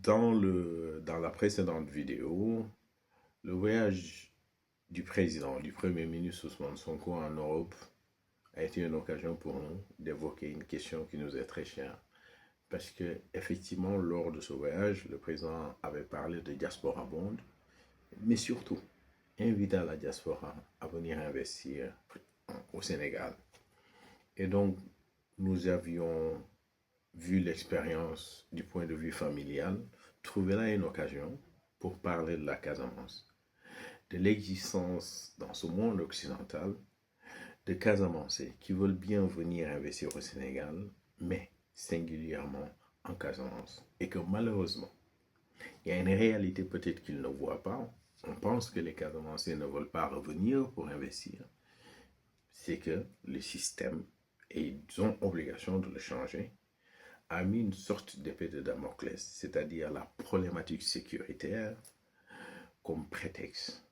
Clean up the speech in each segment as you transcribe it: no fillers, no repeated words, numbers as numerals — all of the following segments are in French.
Dans la précédente vidéo, le voyage du Premier ministre Ousmane Sonko en Europe a été une occasion pour nous d'évoquer une question qui nous est très chère. Parce que, effectivement, lors de ce voyage, le président avait parlé de diaspora bond, mais surtout, invita la diaspora à venir investir au Sénégal. Et donc, nous avions vu l'expérience du point de vue familial, trouvé là une occasion pour parler de la Casamance, de l'existence dans ce monde occidental de Casamançais qui veulent bien venir investir au Sénégal, mais singulièrement en Casamance. Et que malheureusement, il y a une réalité peut-être qu'ils ne voient pas. On pense que les Casamançais ne veulent pas revenir pour investir. C'est que le système, et ils ont obligation de le changer, a mis une sorte d'épée de Damoclès, c'est-à-dire la problématique sécuritaire, comme prétexte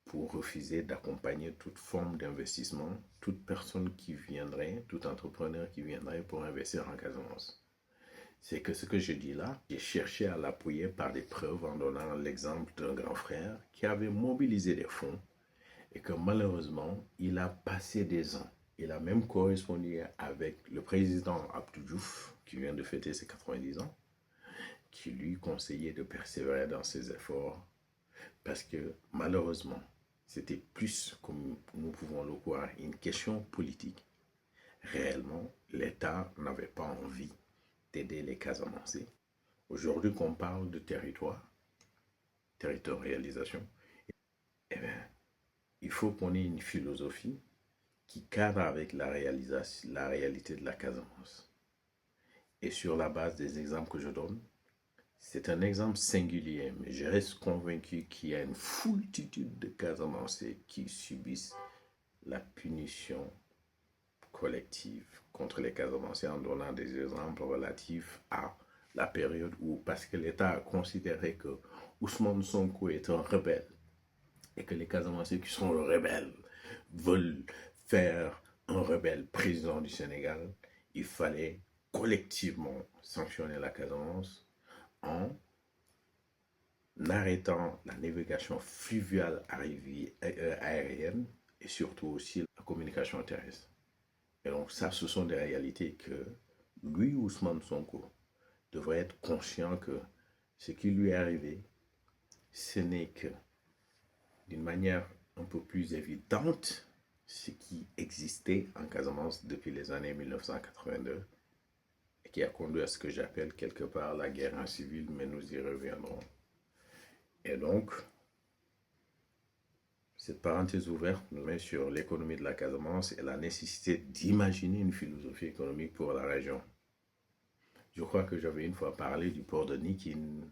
pour refuser d'accompagner toute forme d'investissement, toute personne qui viendrait, tout entrepreneur qui viendrait pour investir en Casamance. C'est que ce que je dis là, j'ai cherché à l'appuyer par des preuves en donnant l'exemple d'un grand frère qui avait mobilisé des fonds et que malheureusement, il a passé des ans. Il a même correspondu avec le président Abdou Diouf, qui vient de fêter ses 90 ans, qui lui conseillait de persévérer dans ses efforts parce que malheureusement, c'était plus, comme nous pouvons le voir, une question politique. Réellement, l'État n'avait pas envie d'aider les Casamançais. Aujourd'hui qu'on parle de territorialisation, eh bien, il faut qu'on ait une philosophie qui cadre avec la réalité de la Casamance. Et sur la base des exemples que je donne, c'est un exemple singulier, mais je reste convaincu qu'il y a une foultitude de Casamançais qui subissent la punition collective contre les Casamançais en donnant des exemples relatifs à la période où, parce que l'État a considéré que Ousmane Sonko est un rebelle et que les Casamançais qui sont rebelles veulent faire un rebelle président du Sénégal, il fallait collectivement sanctionner la Casamance en arrêtant la navigation fluviale aérienne et surtout aussi la communication terrestre. Et donc ça, ce sont des réalités que lui, Ousmane Sonko, devrait être conscient que ce qui lui est arrivé, ce n'est que d'une manière un peu plus évidente ce qui existait en Casamance depuis les années 1982 et qui a conduit à ce que j'appelle quelque part la guerre civile, mais nous y reviendrons. Et donc, cette parenthèse ouverte nous met sur l'économie de la Casamance et la nécessité d'imaginer une philosophie économique pour la région. Je crois que j'avais une fois parlé du port de Nikin,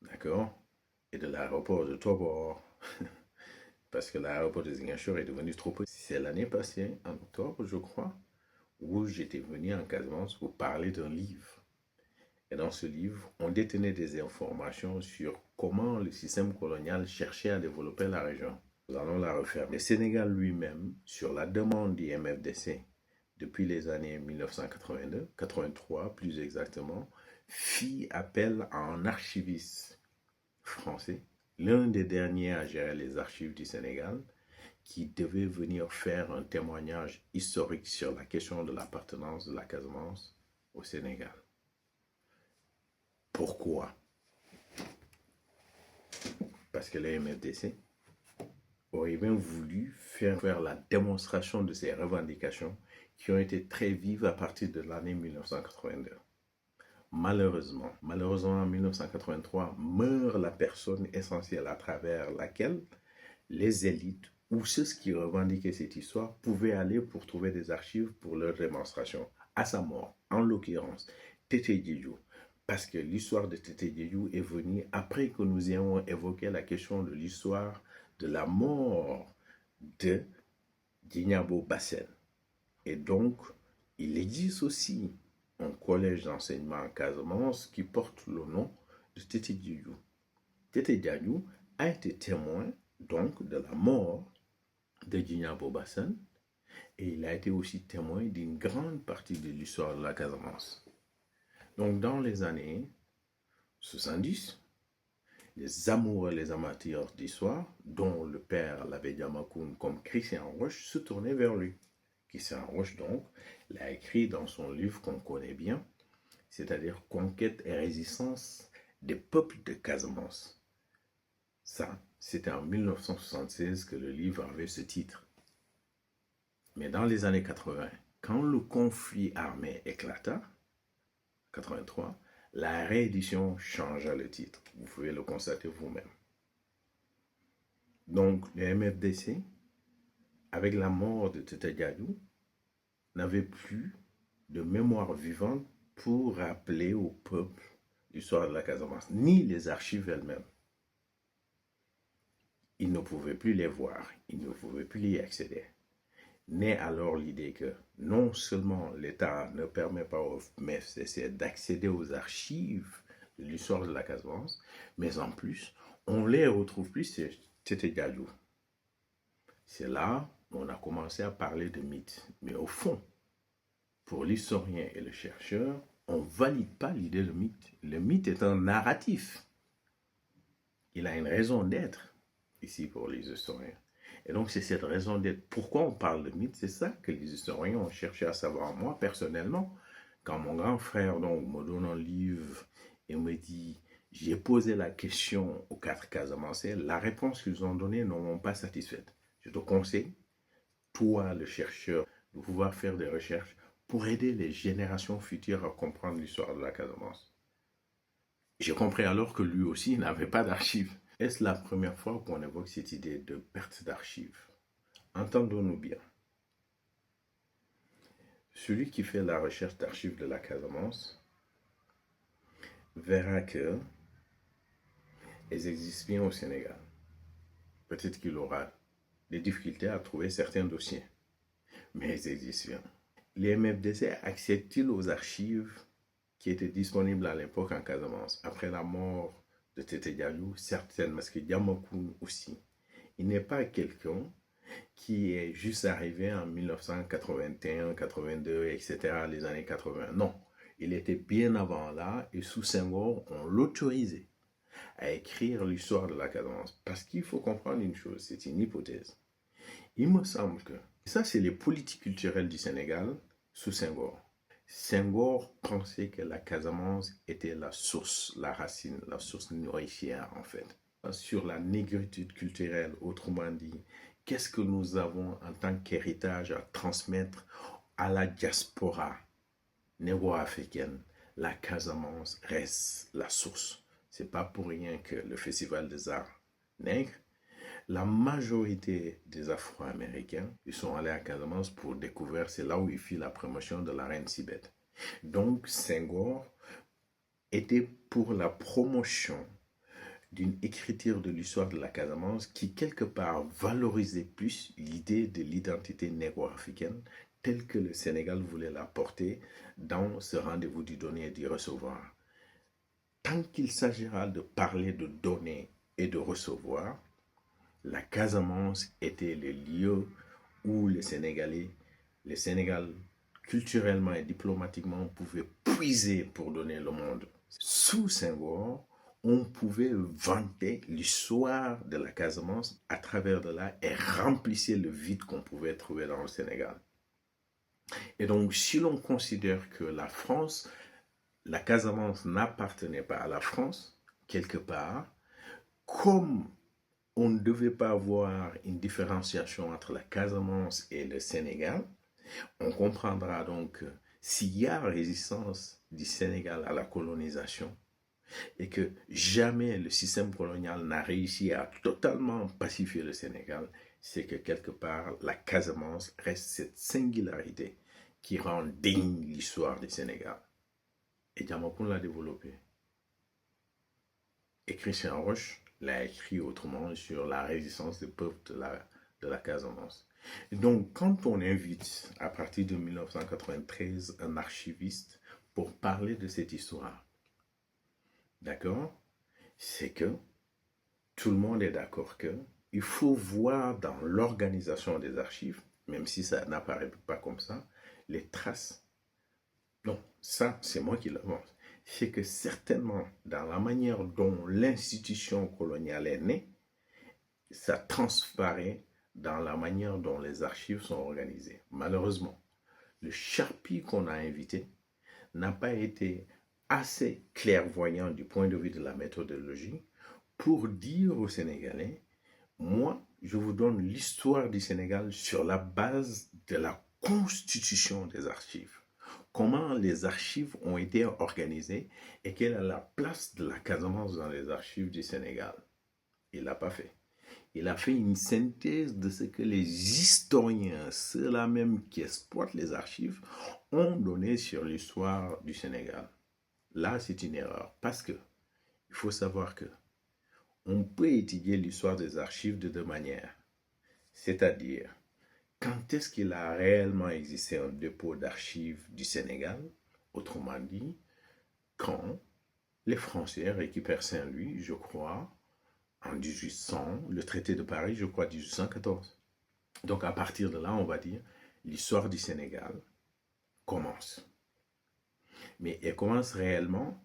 d'accord, et de l'aéroport de Tobor, parce que l'aéroport de Ziguinchor est devenu trop petit. C'est l'année passée, en octobre, je crois, où j'étais venu en Casamance pour parler d'un livre. Et dans ce livre, on détenait des informations sur comment le système colonial cherchait à développer la région. Nous allons la refaire. Le Sénégal lui-même, sur la demande du MFDC, depuis les années 1982, 83 plus exactement, fit appel à un archiviste français, l'un des derniers à gérer les archives du Sénégal, qui devait venir faire un témoignage historique sur la question de l'appartenance de la Casamance au Sénégal. Pourquoi? Parce que le MFDC aurait bien voulu faire la démonstration de ces revendications qui ont été très vives à partir de l'année 1982. Malheureusement, en 1983, meurt la personne essentielle à travers laquelle les élites ou ceux qui revendiquaient cette histoire pouvaient aller pour trouver des archives pour leur démonstration. À sa mort, en l'occurrence, Tété Diédhiou, parce que l'histoire de Tété Diédhiou est venue après que nous ayons évoqué la question de l'histoire de la mort de Djignabo Bassène. Et donc, il existe aussi un collège d'enseignement en Casamance qui porte le nom de Tété Diédhiou. Tété Diédhiou a été témoin donc de la mort de Djignabo Bassène et il a été aussi témoin d'une grande partie de l'histoire de la Casamance. Donc dans les années 70, les amoureux, les amateurs d'histoire, dont le père l'avait Diamacoune comme Christian Roche, se tournaient vers lui. Christian Roche, donc, l'a écrit dans son livre qu'on connaît bien, c'est-à-dire Conquête et résistance des peuples de Casamance. Ça, c'était en 1976 que le livre avait ce titre. Mais dans les années 80, quand le conflit armé éclata, 83, la réédition changea le titre. Vous pouvez le constater vous-même. Donc, le MFDC, avec la mort de Tete Diadou, n'avait plus de mémoire vivante pour rappeler au peuple l'histoire de la Casamance, ni les archives elles-mêmes. Ils ne pouvaient plus les voir, ils ne pouvaient plus y accéder. Naît alors l'idée que non seulement l'État ne permet pas au MFDC d'accéder aux archives de l'histoire de la Casamance, mais en plus, on les retrouve plus, c'était Diadou. C'est là où on a commencé à parler de mythe. Mais au fond, pour l'historien et le chercheur, on ne valide pas l'idée de mythe. Le mythe est un narratif. Il a une raison d'être ici pour les historiens. Et donc, c'est cette raison d'être. Pourquoi on parle de mythe? C'est ça que les historiens ont cherché à savoir. Moi, personnellement, quand mon grand frère donc, me donne un livre et me dit « J'ai posé la question aux 4 Casamancais », la réponse qu'ils ont donnée ne m'ont pas satisfaite. Je te conseille, toi, le chercheur, de pouvoir faire des recherches pour aider les générations futures à comprendre l'histoire de la Casamance. J'ai compris alors que lui aussi n'avait pas d'archives. Est-ce la première fois qu'on évoque cette idée de perte d'archives? Entendons-nous bien. Celui qui fait la recherche d'archives de la Casamance verra que elles existent bien au Sénégal. Peut-être qu'il aura des difficultés à trouver certains dossiers, mais elles existent bien. Les MFDC accèdent-ils aux archives qui étaient disponibles à l'époque en Casamance après la mort de Tete Diallo? Certaines, parce que Diamacoune aussi. Il n'est pas quelqu'un qui est juste arrivé en 1981, 82, etc., les années 80. Non, il était bien avant là et sous Senghor, on l'autorisait à écrire l'histoire de la Casamance. Parce qu'il faut comprendre une chose, c'est une hypothèse. Il me semble que ça, c'est les politiques culturelles du Sénégal sous Senghor. Senghor pensait que la Casamance était la source, la racine, la source nourricière en fait. Sur la négritude culturelle, autrement dit, qu'est-ce que nous avons en tant qu'héritage à transmettre à la diaspora négro-africaine? La Casamance reste la source. C'est pas pour rien que le Festival des Arts Nègres, la majorité des Afro-Américains, ils sont allés à Casamance pour découvrir, c'est là où il fit la promotion de la reine Sibeth. Donc Senghor était pour la promotion d'une écriture de l'histoire de la Casamance qui quelque part valorisait plus l'idée de l'identité négro-africaine telle que le Sénégal voulait la porter dans ce rendez-vous du donner et du recevoir. Tant qu'il s'agira de parler de donner et de recevoir, la Casamance était le lieu où les Sénégalais, le Sénégal, culturellement et diplomatiquement, pouvaient puiser pour donner le monde. Sous Senghor, on pouvait vanter l'histoire de la Casamance à travers de là et remplissait le vide qu'on pouvait trouver dans le Sénégal. Et donc, si l'on considère que la France, la Casamance n'appartenait pas à la France, quelque part, comme on ne devait pas avoir une différenciation entre la Casamance et le Sénégal, on comprendra donc que s'il y a résistance du Sénégal à la colonisation et que jamais le système colonial n'a réussi à totalement pacifier le Sénégal, c'est que quelque part la Casamance reste cette singularité qui rend digne l'histoire du Sénégal. Et Diamacoune l'a développé. Et Christian Roche l'a écrit autrement sur la résistance des peuples de la Casamance. Et donc, quand on invite, à partir de 1993, un archiviste pour parler de cette histoire, d'accord, c'est que tout le monde est d'accord que il faut voir dans l'organisation des archives, même si ça n'apparaît pas comme ça, les traces. Non, ça, c'est moi qui l'avance. c'est que certainement, dans la manière dont l'institution coloniale est née, ça transparaît dans la manière dont les archives sont organisées. Malheureusement, le Sharpie qu'on a invité n'a pas été assez clairvoyant du point de vue de la méthodologie pour dire aux Sénégalais, moi, je vous donne l'histoire du Sénégal sur la base de la constitution des archives. Comment les archives ont été organisées et quelle est la place de la Casamance dans les archives du Sénégal. Il ne l'a pas fait. Il a fait une synthèse de ce que les historiens, ceux-là même qui exploitent les archives, ont donné sur l'histoire du Sénégal. Là, c'est une erreur parce que il faut savoir que on peut étudier l'histoire des archives de deux manières. C'est-à-dire, quand est-ce qu'il a réellement existé un dépôt d'archives du Sénégal? Autrement dit, quand les Français récupèrent Saint-Louis, je crois, en 1800, le traité de Paris, je crois, 1814. Donc, à partir de là, on va dire, l'histoire du Sénégal commence. Mais elle commence réellement,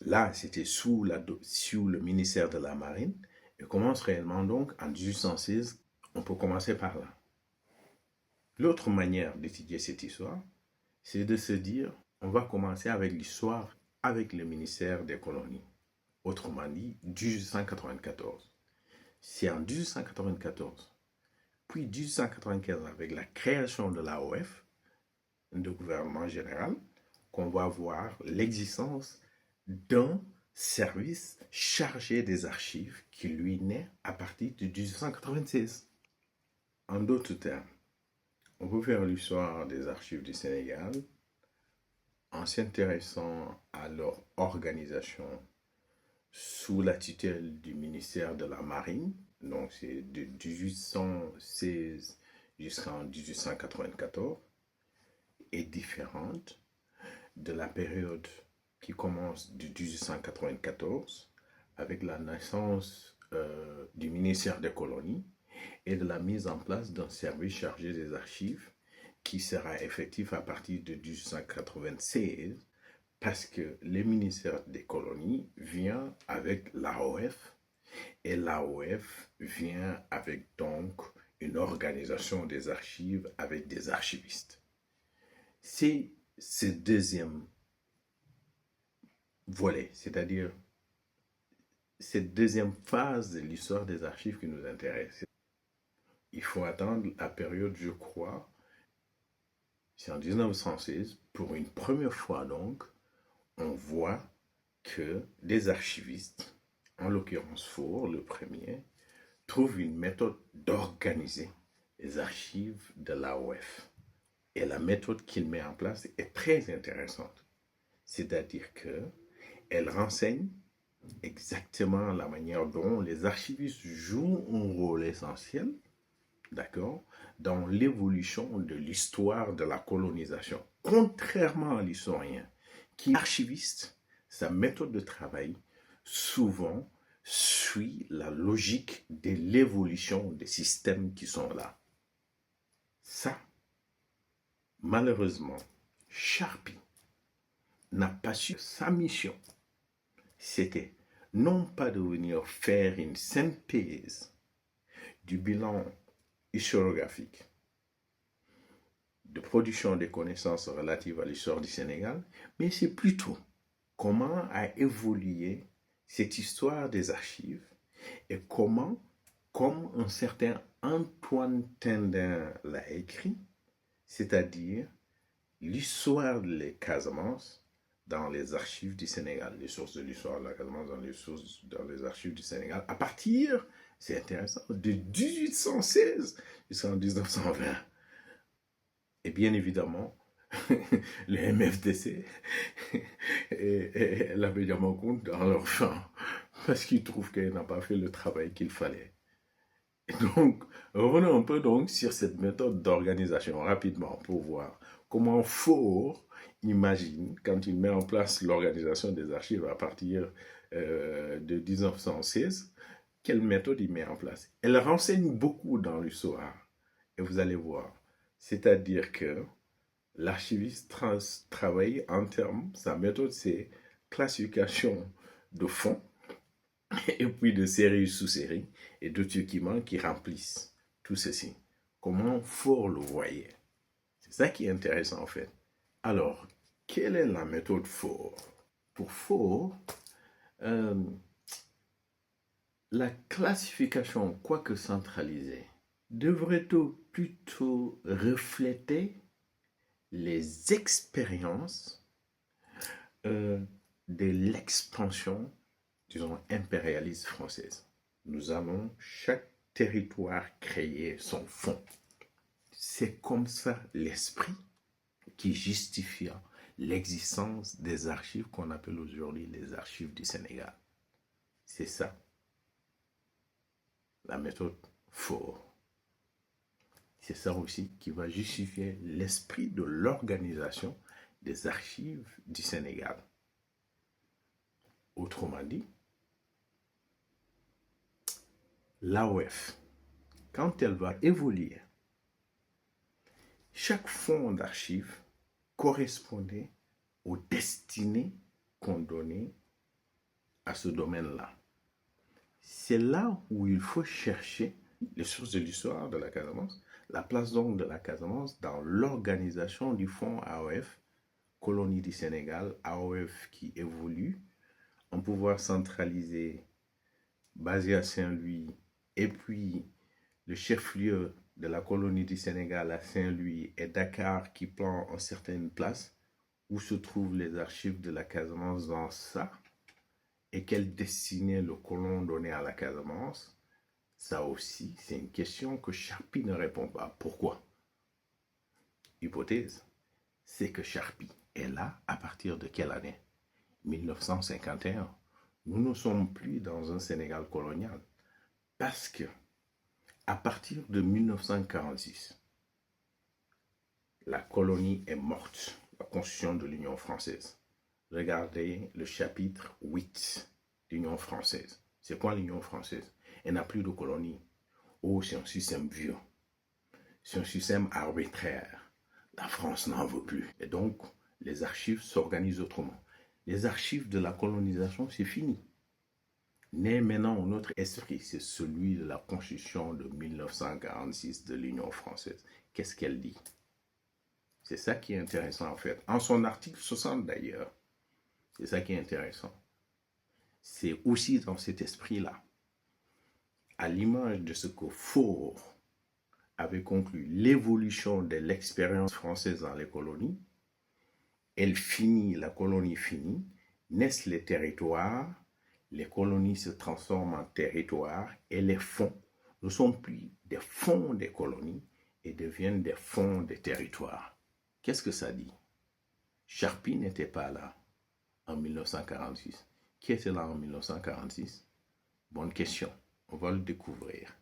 là, c'était sous le ministère de la Marine, elle commence réellement donc en 1816, on peut commencer par là. L'autre manière d'étudier cette histoire, c'est de se dire, on va commencer avec l'histoire avec le ministère des colonies. Autrement dit, 1894. C'est en 1894, puis 1895, avec la création de l'AOF, de gouvernement général, qu'on va voir l'existence d'un service chargé des archives qui lui naît à partir de 1896. En d'autres termes, on peut faire l'histoire des archives du Sénégal en s'intéressant à leur organisation sous la tutelle du ministère de la Marine, donc c'est de 1816 jusqu'en 1894, est différente de la période qui commence de 1894 avec la naissance du ministère des colonies et de la mise en place d'un service chargé des archives qui sera effectif à partir de 1896 parce que le ministère des colonies vient avec l'AOF et l'AOF vient avec donc une organisation des archives avec des archivistes. C'est ce deuxième volet, c'est-à-dire cette deuxième phase de l'histoire des archives qui nous intéresse. Il faut attendre la période, je crois, c'est en 1916, pour une première fois donc, on voit que des archivistes, en l'occurrence Faure, le premier, trouvent une méthode d'organiser les archives de l'AOF. Et la méthode qu'il met en place est très intéressante. C'est-à-dire qu'elle renseigne exactement la manière dont les archivistes jouent un rôle essentiel, d'accord, dans l'évolution de l'histoire de la colonisation. Contrairement à l'historien, qui est archiviste, sa méthode de travail souvent suit la logique de l'évolution des systèmes qui sont là. Ça, malheureusement, Sharpie n'a pas su sa mission. C'était non pas de venir faire une synthèse du bilan historiographique de production des connaissances relatives à l'histoire du Sénégal, mais c'est plutôt comment a évolué cette histoire des archives et comment, comme un certain Antoine Tendin l'a écrit, c'est-à-dire l'histoire des Casamance dans les archives du Sénégal, les sources de l'histoire de la Casamance dans les archives du Sénégal, à partir, c'est intéressant, de 1816 jusqu'en 1920. Et bien évidemment, le MFDC et l'abbé Diamacoune dans leur champ, parce qu'ils trouvent qu'elle n'a pas fait le travail qu'il fallait. Et donc, revenons un peu donc sur cette méthode d'organisation rapidement pour voir comment Faure imagine, quand il met en place l'organisation des archives à partir de 1916, quelle méthode il met en place. Elle renseigne beaucoup dans l'histoire, et vous allez voir. C'est-à-dire que l'archiviste travaille en termes, sa méthode c'est classification de fonds et puis de séries sous séries et de documents qui remplissent tout ceci. Comment Faure le voyait. C'est ça qui est intéressant en fait. Alors, quelle est la méthode Faure? Pour Faure, la classification, quoique centralisée, devrait plutôt refléter les expériences de l'expansion, disons, impérialiste française. Nous allons, chaque territoire, créer son fonds. C'est comme ça l'esprit qui justifia l'existence des archives qu'on appelle aujourd'hui les archives du Sénégal. C'est ça, la méthode Faure. C'est ça aussi qui va justifier l'esprit de l'organisation des archives du Sénégal. Autrement dit, l'AOF, quand elle va évoluer, chaque fonds d'archives correspondait aux destinées qu'on donnait à ce domaine-là. C'est là où il faut chercher les sources de l'histoire de la Casamance, la place donc de la Casamance dans l'organisation du fonds AOF, colonie du Sénégal, AOF qui évolue, un pouvoir centralisé basé à Saint-Louis, et puis le chef-lieu de la colonie du Sénégal à Saint-Louis et Dakar qui prend une certaine place, où se trouvent les archives de la Casamance dans ça, et quelle destinée le colon donnait à la Casamance. Ça aussi, c'est une question que Charpie ne répond pas. Pourquoi? Hypothèse, c'est que Charpie est là à partir de quelle année? 1951. Nous ne sommes plus dans un Sénégal colonial. Parce que, à partir de 1946, la colonie est morte, la constitution de l'Union française. Regardez le chapitre 8 de l'Union française. C'est quoi l'Union française? Elle n'a plus de colonie. Oh, c'est un système vieux. C'est un système arbitraire. La France n'en veut plus. Et donc, les archives s'organisent autrement. Les archives de la colonisation, c'est fini. Naît maintenant un autre esprit, c'est celui de la Constitution de 1946 de l'Union française. Qu'est-ce qu'elle dit? C'est ça qui est intéressant en fait. En son article 60 d'ailleurs, c'est ça qui est intéressant. C'est aussi dans cet esprit-là, à l'image de ce que Faure avait conclu, l'évolution de l'expérience française dans les colonies, elle finit, la colonie finit, naissent les territoires, les colonies se transforment en territoires et les fonds ne sont plus des fonds des colonies et deviennent des fonds des territoires. Qu'est-ce que ça dit? Charpie n'était pas là en 1946. Qui était là en 1946? Bonne question, on va le découvrir.